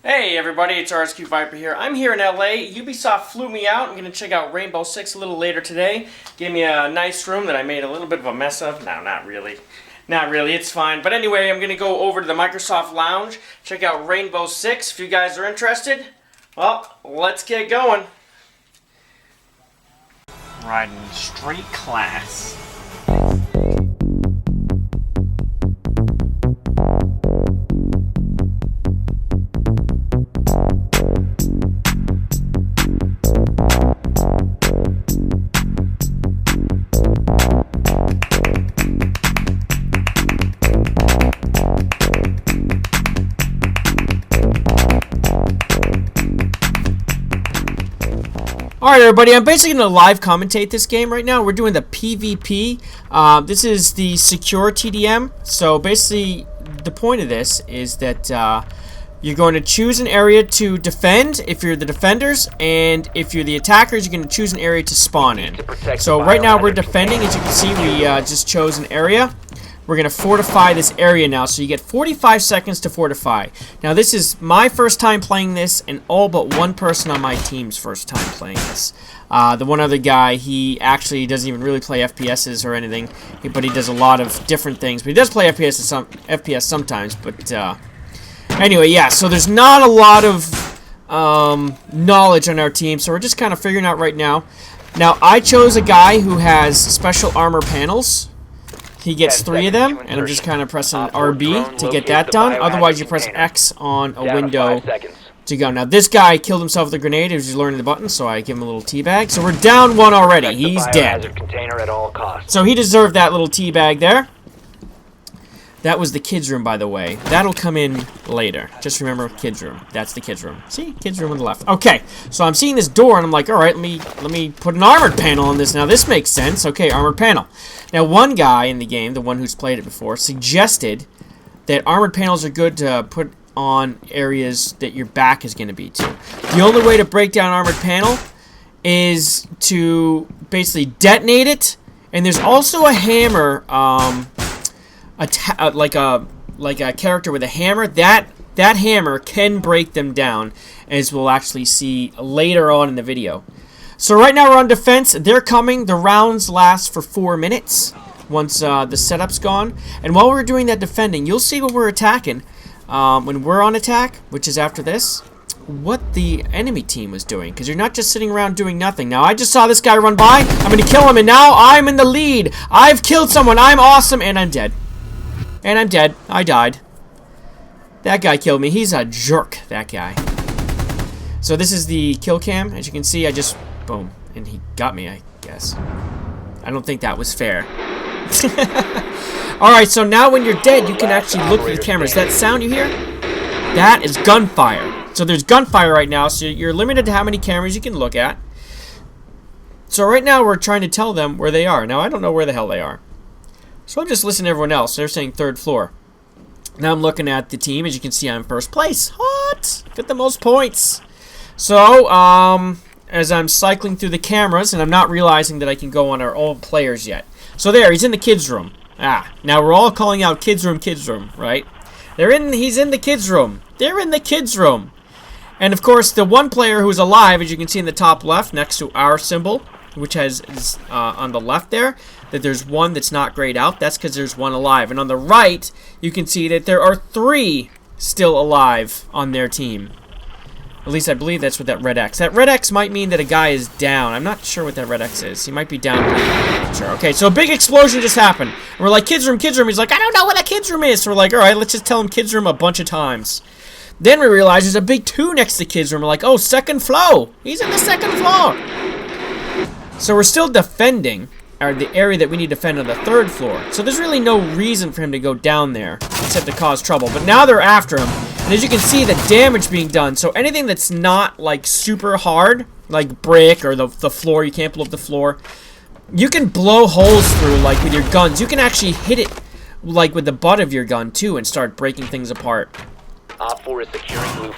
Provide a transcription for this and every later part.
Hey everybody, it's RSQ Viper here. I'm here in LA. Ubisoft flew me out. I'm going to check out Rainbow Six a little later today. Gave me a nice room that I made a little bit of a mess of. No, not really. Not really, it's fine. But anyway, I'm going to go over to the Microsoft Lounge, check out Rainbow Six. If you guys are interested, well, let's get going. Riding straight class. Alright everybody, I'm basically going to live commentate this game right now. We're doing the PvP. This is the secure TDM. So basically, the point of this is that you're going to choose an area to defend if you're the defenders, and if you're the attackers, you're going to choose an area to spawn in. So right now we're defending. As you can see, we just chose an area. We're going to fortify this area now, so you get 45 seconds to fortify. Now, this is my first time playing this, and all but one person on my team's first time playing this. The one other guy, he actually doesn't even really play FPSs or anything, but he does a lot of different things. But he does play FPS sometimes, but anyway, yeah, so there's not a lot of knowledge on our team, so we're just kind of figuring out right now. Now, I chose a guy who has special armor panels. He gets 3 of them, and I'm just kind of pressing RB to get that done. Otherwise, you press X on a window to go. Now, this guy killed himself with a grenade. He was just learning the button, so I give him a little teabag. So we're down 1 already. He's dead. So he deserved that little teabag there. That was the kids' room, by the way. That'll come in later. Just remember, kids' room. That's the kids' room. See? Kids' room on the left. Okay, so I'm seeing this door, and I'm like, all right, let me put an armored panel on this. Now, this makes sense. Okay, armored panel. Now, one guy in the game, the one who's played it before, suggested that armored panels are good to put on areas that your back is going to be to. The only way to break down an armored panel is to basically detonate it, and there's also a hammer, like a character with a hammer. That hammer can break them down, as we'll actually see later on in the video. So right now we're on defense. They're coming. The rounds last for 4 minutes once the setup's gone. And while we're doing that defending, you'll see when we're attacking, when we're on attack, which is after this, what the enemy team was doing, because you're not just sitting around doing nothing. Now, I just saw this guy run by. I'm going to kill him, and now I'm in the lead. I've killed someone. I'm awesome, and I'm dead. And I'm dead. I died. That guy killed me. He's a jerk, that guy. So this is the kill cam. As you can see, I just... boom. And he got me, I guess. I don't think that was fair. Alright, so now when you're dead, you can actually look at the cameras. That sound you hear? That is gunfire. So there's gunfire right now, so you're limited to how many cameras you can look at. So right now, we're trying to tell them where they are. Now, I don't know where the hell they are. So I'm just listening to everyone else. They're saying 3rd floor. Now I'm looking at the team. As you can see, I'm in 1st place. What? Got the most points. So, as I'm cycling through the cameras, and I'm not realizing that I can go on our old players yet. So there, he's in the kids' room. Now we're all calling out kids' room, right? He's in the kids' room. They're in the kids' room. And of course, the one player who's alive, as you can see in the top left, next to our symbol, which is on the left there, that there's one that's not grayed out. That's because there's one alive. And on the right, you can see that there are 3 still alive on their team. At least I believe that's what that red X. That red X might mean that a guy is down. I'm not sure what that red X is. He might be down. Sure. Okay, so a big explosion just happened. And we're like, kids' room, kids' room. He's like, I don't know what a kids' room is. So we're like, all right, let's just tell him kids' room a bunch of times. Then we realize there's a big 2 next to kids' room. We're like, oh, 2nd floor. He's in the 2nd floor. So we're still defending the area that we need to defend on the 3rd floor. So there's really no reason for him to go down there, except to cause trouble. But now they're after him. And as you can see, the damage being done. So anything that's not, like, super hard, like brick or the floor, you can't blow up the floor, you can blow holes through, like, with your guns. You can actually hit it, like, with the butt of your gun, too, and start breaking things apart.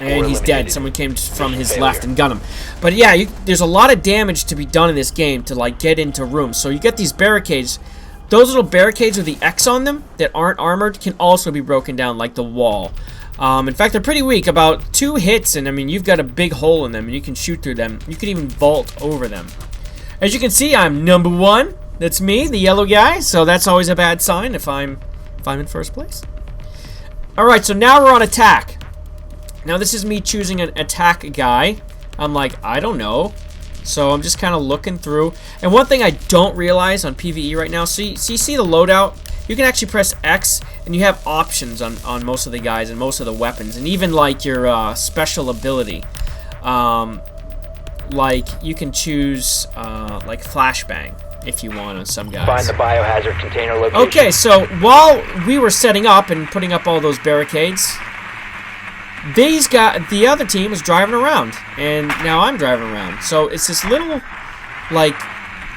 And he's dead. Someone came from his left and got him. But yeah, there's a lot of damage to be done in this game to like get into rooms. So you get these barricades. Those little barricades with the X on them that aren't armored can also be broken down, like the wall. In fact, they're pretty weak. About 2 hits, and I mean, you've got a big hole in them, and you can shoot through them. You can even vault over them. As you can see, I'm number 1. That's me, the yellow guy. So that's always a bad sign if I'm in first place. All right, so now we're on attack. Now this is me choosing an attack guy. I'm like, I don't know. So I'm just kind of looking through. And one thing I don't realize on PvE right now, so you see the loadout? You can actually press X, and you have options on most of the guys and most of the weapons, and even like your special ability. Like you can choose like flashbang if you want on some guys. Find the biohazard container location. Okay, so while we were setting up and putting up all those barricades, the other team was driving around, and now I'm driving around. So it's this little like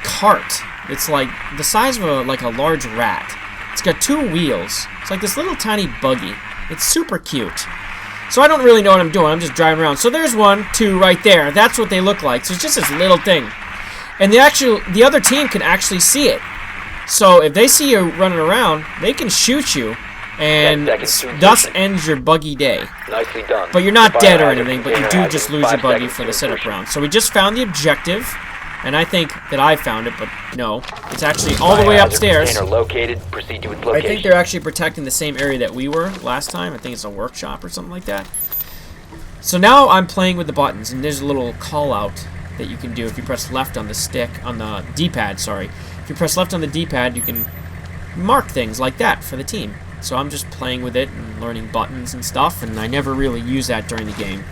cart. It's like the size of a large rat. It's got 2 wheels. It's like this little tiny buggy. It's super cute. So I don't really know what I'm doing. I'm just driving around. So there's 1, 2 right there. That's what they look like. So it's just this little thing. And the other team can actually see it. So if they see you running around, they can shoot you. And thus ends your buggy day. Nicely done. But you're not dead or anything, but you do just lose your buggy for the setup round. So we just found the objective. And I think that I found it, but no. It's actually all the way upstairs. Located. Proceed to its I location. think they're actually protecting the same area that we were last time. I think it's a workshop or something like that. So now I'm playing with the buttons, and there's a little call out that you can do if you press left on the stick, on the D-pad, sorry. If you press left on the D-pad, you can mark things like that for the team. So I'm just playing with it and learning buttons and stuff, and I never really use that during the game.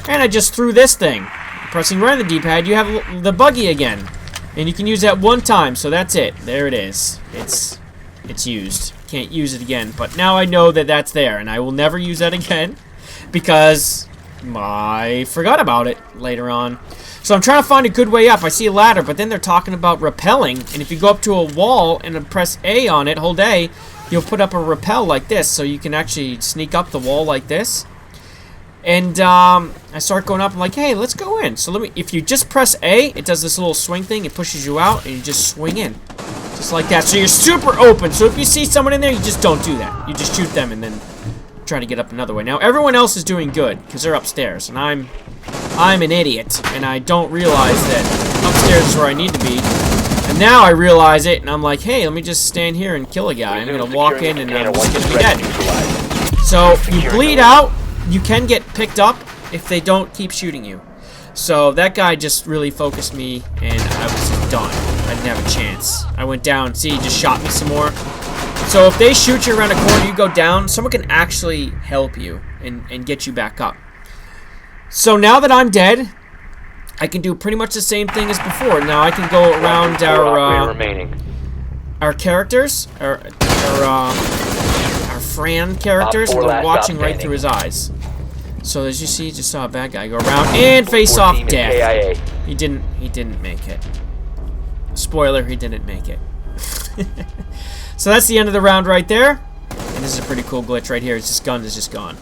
And I just threw this thing. Pressing right on the D-pad, you have the buggy again. And you can use that 1 time, so that's it. There it is. It's used. Can't use it again. But now I know that that's there, and I will never use that again because I forgot about it later on. So I'm trying to find a good way up. I see a ladder, but then they're talking about rappelling. And if you go up to a wall and then press A on it, hold A, you'll put up a rappel like this, so you can actually sneak up the wall like this. And I start going up. I'm like, hey, let's go in. So if you just press A, it does this little swing thing. It pushes you out, and you just swing in, just like that. So you're super open. So if you see someone in there, you just don't do that. You just shoot them and then try to get up another way. Now everyone else is doing good because they're upstairs, and I'm an idiot, and I don't realize that upstairs is where I need to be. And now I realize it, and I'm like, hey, let me just stand here and kill a guy. I'm gonna walk in, and I'm just gonna be dead. So you bleed out. You can get picked up if they don't keep shooting you. So that guy just really focused me, and I was done. I didn't have a chance. I went down. See, he just shot me some more. So if they shoot you around a corner, you go down, someone can actually help you and get you back up. So now that I'm dead, I can do pretty much the same thing as before. Now I can go around our characters, our Fran characters, and they're watching right through his eyes. So as you see, just saw a bad guy go around and face off death. He didn't make it. Spoiler, he didn't make it. So that's the end of the round right there. And this is a pretty cool glitch right here. It's just gun is just gone.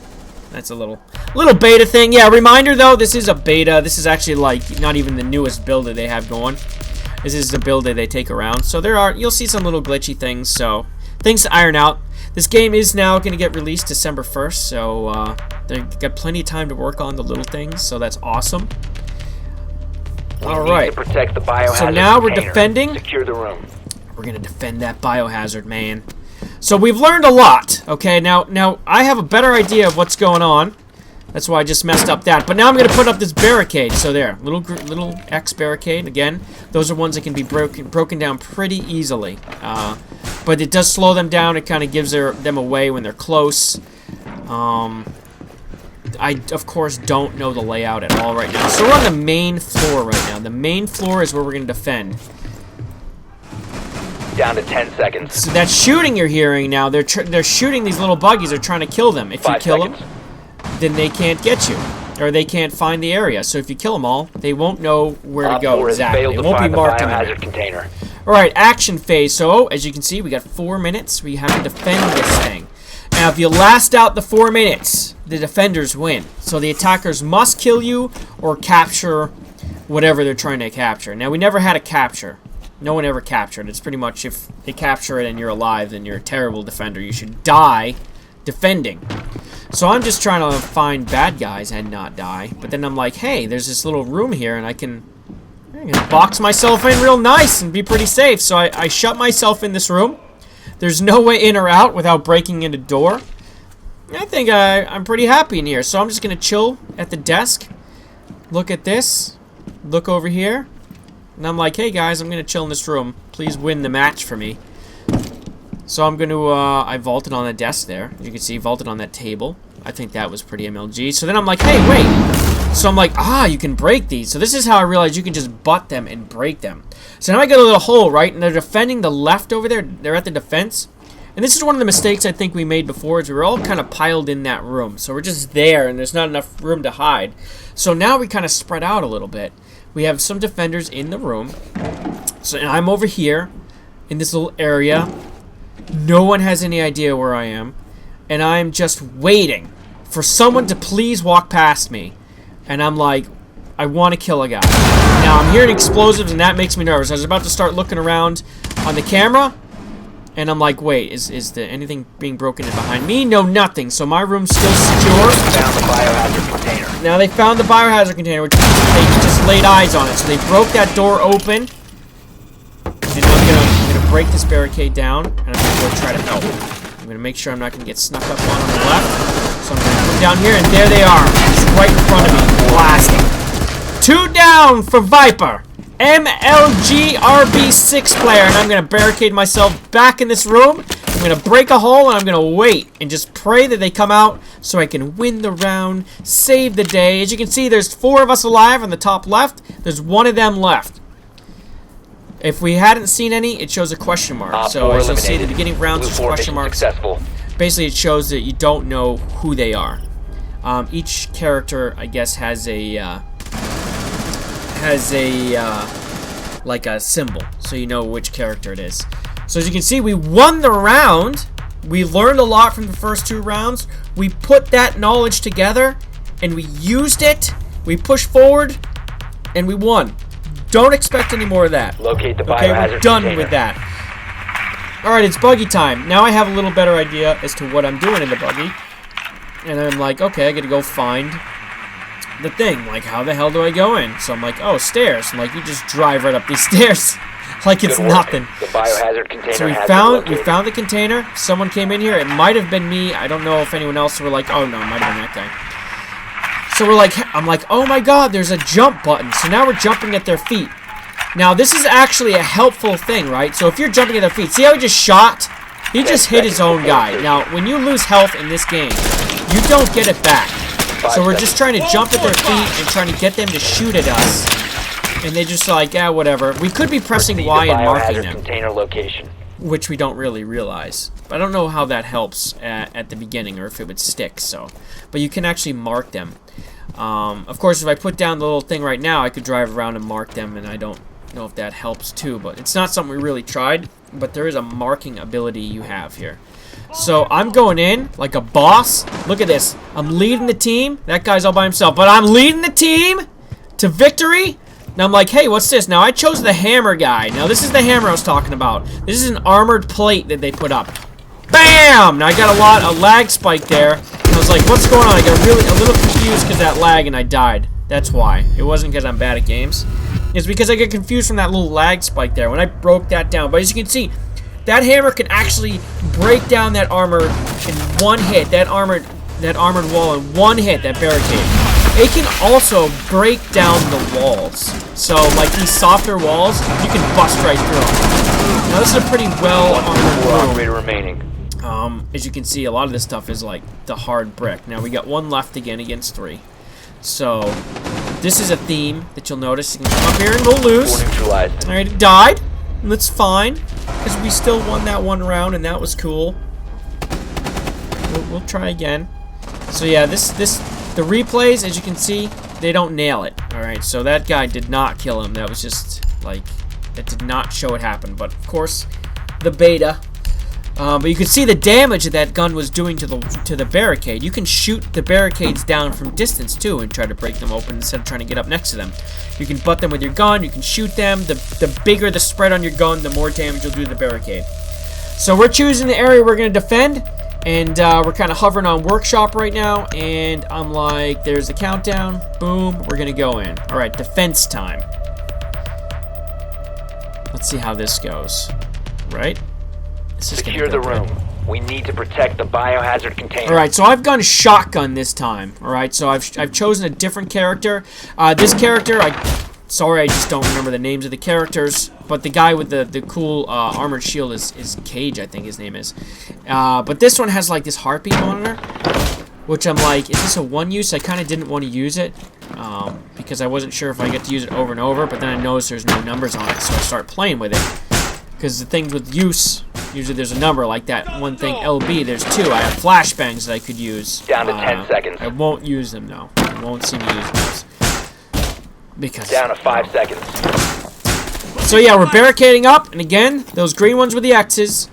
That's a little beta thing. Yeah, reminder though, this is a beta. This is actually like not even the newest build that they have going. This is the build that they take around. So you'll see some little glitchy things. So things to iron out. This game is now going to get released December 1st, so they've got plenty of time to work on the little things, so that's awesome. Alright, so now we're defending. Secure the room. We're going to defend that biohazard, man. So we've learned a lot, okay? Now I have a better idea of what's going on. That's why I just messed up that. But now I'm going to put up this barricade. So there, little X barricade. Again, those are ones that can be broken down pretty easily. But it does slow them down. It kind of gives them away when they're close. I, of course, don't know the layout at all right now. So we're on the main floor right now. The main floor is where we're going to defend. Down to 10 seconds. So that shooting you're hearing now, they're shooting these little buggies. They're trying to kill them. If you kill them, then they can't get you. Or they can't find the area. So if you kill them all, they won't know where to go exactly. It won't be marked on the container. Alright, action phase. So, as you can see, we got 4 minutes. We have to defend this thing. Now, if you last out the 4 minutes, the defenders win. So the attackers must kill you or capture whatever they're trying to capture. Now, we never had a capture. No one ever captured. It's pretty much if they capture it and you're alive, then you're a terrible defender. You should die defending. So I'm just trying to find bad guys and not die. But then I'm like, hey, there's this little room here, and I'm gonna box myself in real nice and be pretty safe. So I shut myself in this room. There's no way in or out without breaking in a door. I think I'm pretty happy in here. So I'm just gonna chill at the desk. Look at this. Look over here. And I'm like, hey guys, I'm gonna chill in this room. Please win the match for me. So I'm gonna, I vaulted on the desk there. As you can see, vaulted on that table. I think that was pretty MLG. So then I'm like, hey, wait. So I'm like, you can break these. So this is how I realized you can just butt them and break them. So now I got a little hole, right? And they're defending the left over there. They're at the defense. And this is one of the mistakes I think we made before, is we were all kind of piled in that room. So we're just there, and there's not enough room to hide. So now we kind of spread out a little bit. We have some defenders in the room. So and I'm over here in this little area. No one has any idea where I am. And I'm just waiting for someone to please walk past me. And I'm like, I want to kill a guy. Now, I'm hearing explosives, and that makes me nervous. I was about to start looking around on the camera. And I'm like, wait, is there anything being broken in behind me? No, nothing. So my room's still secure. Found the biohazard container. Now they found the biohazard container, which they just laid eyes on it. So they broke that door open. And I'm gonna break this barricade down, and I'm gonna go try to help. I'm gonna make sure I'm not gonna get snuck up on the left. So I'm gonna come down here, and there they are, just right in front of me, blasting. 2 down for Viper. MLGRB6 player, and I'm gonna barricade myself back in this room. I'm gonna break a hole, and I'm gonna wait and just pray that they come out so I can win the round, save the day. As you can see, there's 4 of us alive on the top left. There's 1 of them left. If we hadn't seen any, it shows a question mark. So as you'll see at the beginning of rounds, there's question marks. Successful. Basically, it shows that you don't know who they are. Each character, I guess, has a like a symbol, so you know which character it is. So as you can see, we won the round. We learned a lot from the first 2 rounds. We put that knowledge together, and we used it. We pushed forward, and we won. Don't expect any more of that. Locate the okay, biohazard we're done container. with that. Alright, it's buggy time. Now I have a little better idea as to what I'm doing in the buggy. And I'm like, okay, I gotta go find the thing. Like, how the hell do I go in? So I'm like, oh, stairs. I'm like, you just drive right up these stairs. Like it's nothing. The biohazard container So we has found the container. Someone came in here. It might have been me. I don't know if anyone else were like, oh no, it might have been that guy. So I'm like, oh my god, there's a jump button. So now we're jumping at their feet. Now this is actually a helpful thing, right? So if you're jumping at their feet, see how he just shot? He just hit his own guy. Now, when you lose health in this game, you don't get it back. So we're just trying to jump at their feet and trying to get them to shoot at us. And they just like, yeah, whatever. We could be pressing Y and marking them. Container location. Which we don't really realize. But I don't know how that helps at the beginning, or if it would stick, so. But you can actually mark them. Of course, if I put down the little thing right now, I could drive around and mark them, and I don't know if that helps too. But it's not something we really tried, but there is a marking ability you have here. So I'm going in like a boss. Look at this. I'm leading the team. That guy's all by himself, but I'm leading the team to victory. Now I'm like, hey, what's this? Now I chose the hammer guy. Now this is the hammer I was talking about. This is an armored plate that they put up. Bam! Now I got a lag spike there. And I was like, what's going on? I got a little confused because that lag, and I died. That's why. It wasn't because I'm bad at games. It's because I get confused from that little lag spike there when I broke that down. But as you can see, that hammer can actually break down that armor in one hit. That armored wall in one hit. That barricade. It can also break down the walls. So, like these softer walls, you can bust right through them. Now, this is a pretty well-armored room. Remaining. As you can see, a lot of this stuff is like the hard brick. Now, we got 1 left again against 3. So, this is a theme that you'll notice. You can come up here and we'll lose. Alright, it died. And that's fine. Because we still won that 1 round, and that was cool. We'll try again. So, yeah, the replays, as you can see, they don't nail it. Alright, so that guy did not kill him. That was just, like, it did not show it happen. But, of course, the beta. But you can see the damage that gun was doing to the barricade. You can shoot the barricades down from distance, too, and try to break them open instead of trying to get up next to them. You can butt them with your gun. You can shoot them. The bigger the spread on your gun, the more damage you'll do to the barricade. So we're choosing the area we're going to defend. And we're kind of hovering on workshop right now, and I'm like, there's the countdown. Boom, we're gonna go in. All right, defense time. Let's see how this goes. Right? This is Secure the room. We need to protect the biohazard container. All right, so I've gone shotgun this time. All right, so I've chosen a different character. This character, sorry, I just don't remember the names of the characters. But the guy with the cool armored shield is Cage, I think his name is. But this one has like this heartbeat monitor, which I'm like, is this a one use? I kind of didn't want to use it because I wasn't sure if I get to use it over and over. But then I noticed there's no numbers on it, so I start playing with it. Because the things with use, usually there's a number like that one thing LB. There's two. I have flashbangs that I could use. Down to 10 seconds. I won't use them though. You won't see me use those because down to 5 seconds. So yeah, we're barricading up, and again, those green ones with the X's,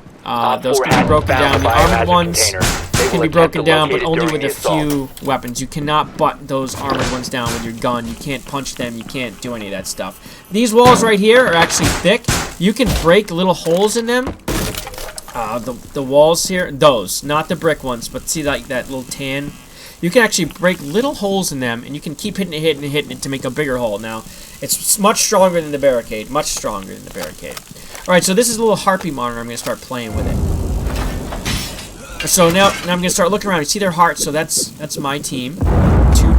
those can be broken down. The armored ones can be broken down, but only with a few weapons. You cannot butt those armored ones down with your gun. You can't punch them. You can't do any of that stuff. These walls right here are actually thick. You can break little holes in them. The walls here, those, not the brick ones, but see like that little tan? You can actually break little holes in them, and you can keep hitting it to make a bigger hole. Now, it's much stronger than the barricade. Much stronger than the barricade. Alright, so this is a little heartbeat monitor. I'm going to start playing with it. So now I'm going to start looking around. You see their hearts, so that's my team. 2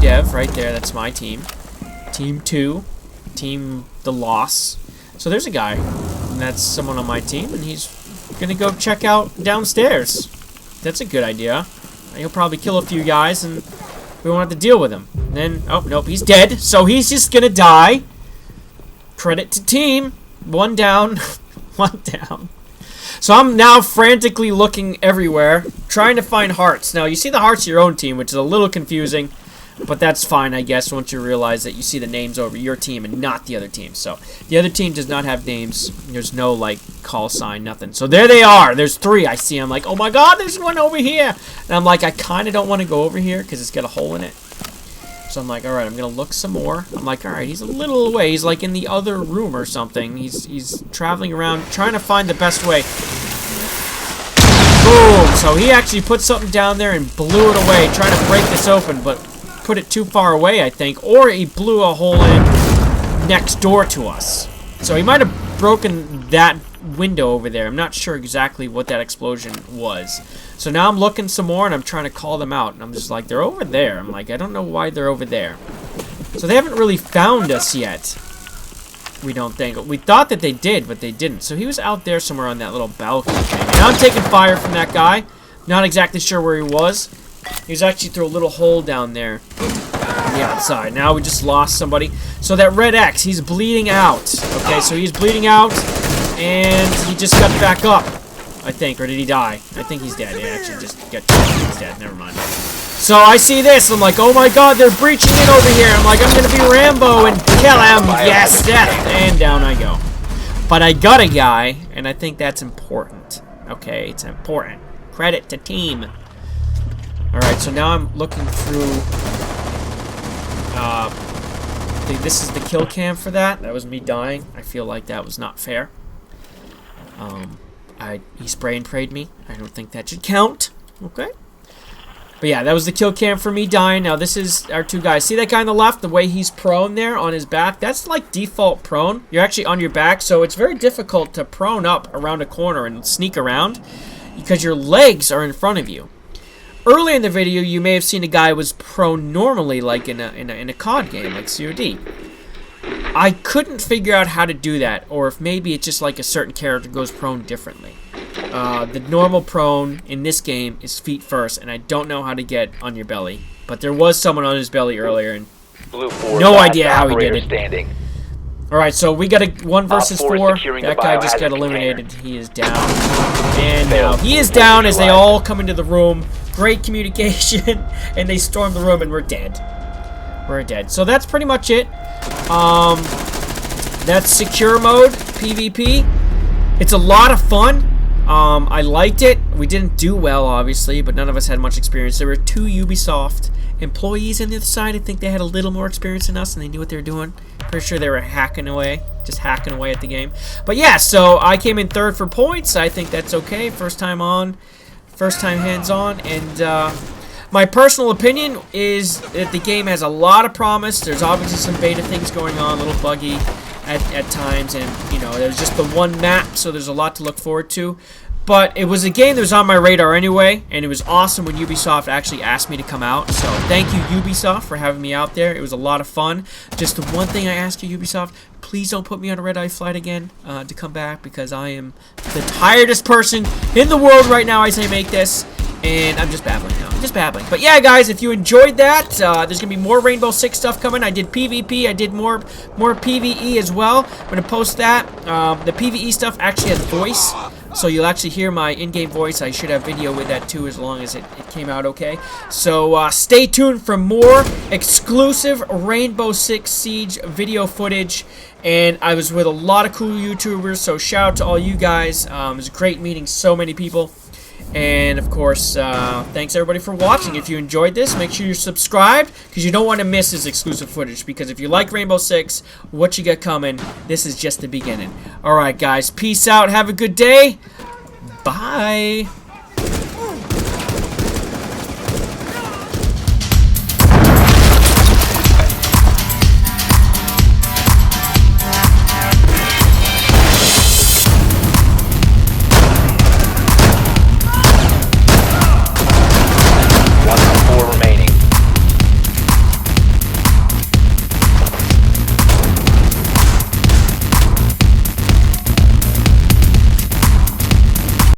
dev right there, that's my team. Team 2. Team the loss. So there's a guy, and that's someone on my team, and he's going to go check out downstairs. That's a good idea. He'll probably kill a few guys, and we won't have to deal with him. And then, oh, nope, he's dead, so he's just gonna die. Credit to team. 1 down. 1 down. So I'm now frantically looking everywhere, trying to find hearts. Now, you see the hearts of your own team, which is a little confusing, but that's fine, I guess, once you realize that you see the names over your team and not the other team. So, the other team does not have names. There's no, like, call sign, nothing. So, there they are. There's 3 I see. I'm like, oh my god, there's one over here. And I'm like, I kind of don't want to go over here because it's got a hole in it. So, I'm like, alright, I'm going to look some more. I'm like, alright, he's a little away. He's, like, in the other room or something. He's traveling around, trying to find the best way. Boom! So, he actually put something down there and blew it away, trying to break this open, but put it too far away, I think, or he blew a hole in next door to us. So he might have broken that window over there. I'm not sure exactly what that explosion was. So now I'm looking some more, and I'm trying to call them out, and I'm just like, they're over there. I'm like, I don't know why they're over there. So they haven't really found us yet, we don't think. We thought that they did, but they didn't. So he was out there somewhere on that little balcony thing. And now I'm taking fire from that guy. Not exactly sure where he was. He was actually through a little hole down there on the outside. Now we just lost somebody. So that red X, he's bleeding out. Okay, so he's bleeding out, and he just got back up, I think. Or did he die? I think he's dead. He actually just got killed. He's dead. Never mind. So I see this. I'm like, oh my god, they're breaching in over here. I'm like, I'm going to be Rambo and kill him. Yes, death. And down I go. But I got a guy, and I think that's important. Okay, it's important. Credit to team. Alright, so now I'm looking through, this is the kill cam for that. That was me dying. I feel like that was not fair. He spray and prayed me. I don't think that should count. Okay. But yeah, that was the kill cam for me dying. Now this is our 2 guys. See that guy on the left? The way he's prone there on his back? That's like default prone. You're actually on your back, so it's very difficult to prone up around a corner and sneak around because your legs are in front of you. Earlier in the video, you may have seen a guy was prone normally, like in a COD game, like COD. I couldn't figure out how to do that, or if maybe it's just like a certain character goes prone differently. The normal prone in this game is feet first, and I don't know how to get on your belly. But there was someone on his belly earlier, and no idea how he did it. Alright, so we got a 1 versus 4. That guy just got eliminated. He is down. And now he is down as they all come into the room. Great communication. And they storm the room, and we're dead. We're dead. So that's pretty much it. That's secure mode, PvP. It's a lot of fun. I liked it. We didn't do well, obviously, but none of us had much experience. There were 2 Ubisoft employees on the other side. I think they had a little more experience than us, and they knew what they were doing. Pretty sure they were hacking away, just hacking away at the game. But yeah, so I came in 3rd for points. I think that's okay. First time on. first time hands-on, and my personal opinion is that the game has a lot of promise. There's obviously some beta things going on, a little buggy at times, and you know, there's just the one map, so there's a lot to look forward to. But it was a game that was on my radar anyway, and it was awesome when Ubisoft actually asked me to come out. So thank you, Ubisoft, for having me out there. It was a lot of fun. Just the one thing I ask you, Ubisoft, please don't put me on a red-eye flight again to come back, because I am the tiredest person in the world right now as I make this. And I'm just babbling now. I'm just babbling. But yeah, guys, if you enjoyed that, there's going to be more Rainbow Six stuff coming. I did PvP. I did more PvE as well. I'm going to post that. The PvE stuff actually has voice, so you'll actually hear my in-game voice. I should have video with that too, as long as it came out okay. So stay tuned for more exclusive Rainbow Six Siege video footage. And I was with a lot of cool YouTubers, so shout out to all you guys. It was great meeting so many people. And of course, thanks everybody for watching. If you enjoyed this, make sure you're subscribed, because you don't want to miss this exclusive footage. Because if you like Rainbow Six, what you got coming, this is just the beginning. Alright guys, peace out, have a good day, bye.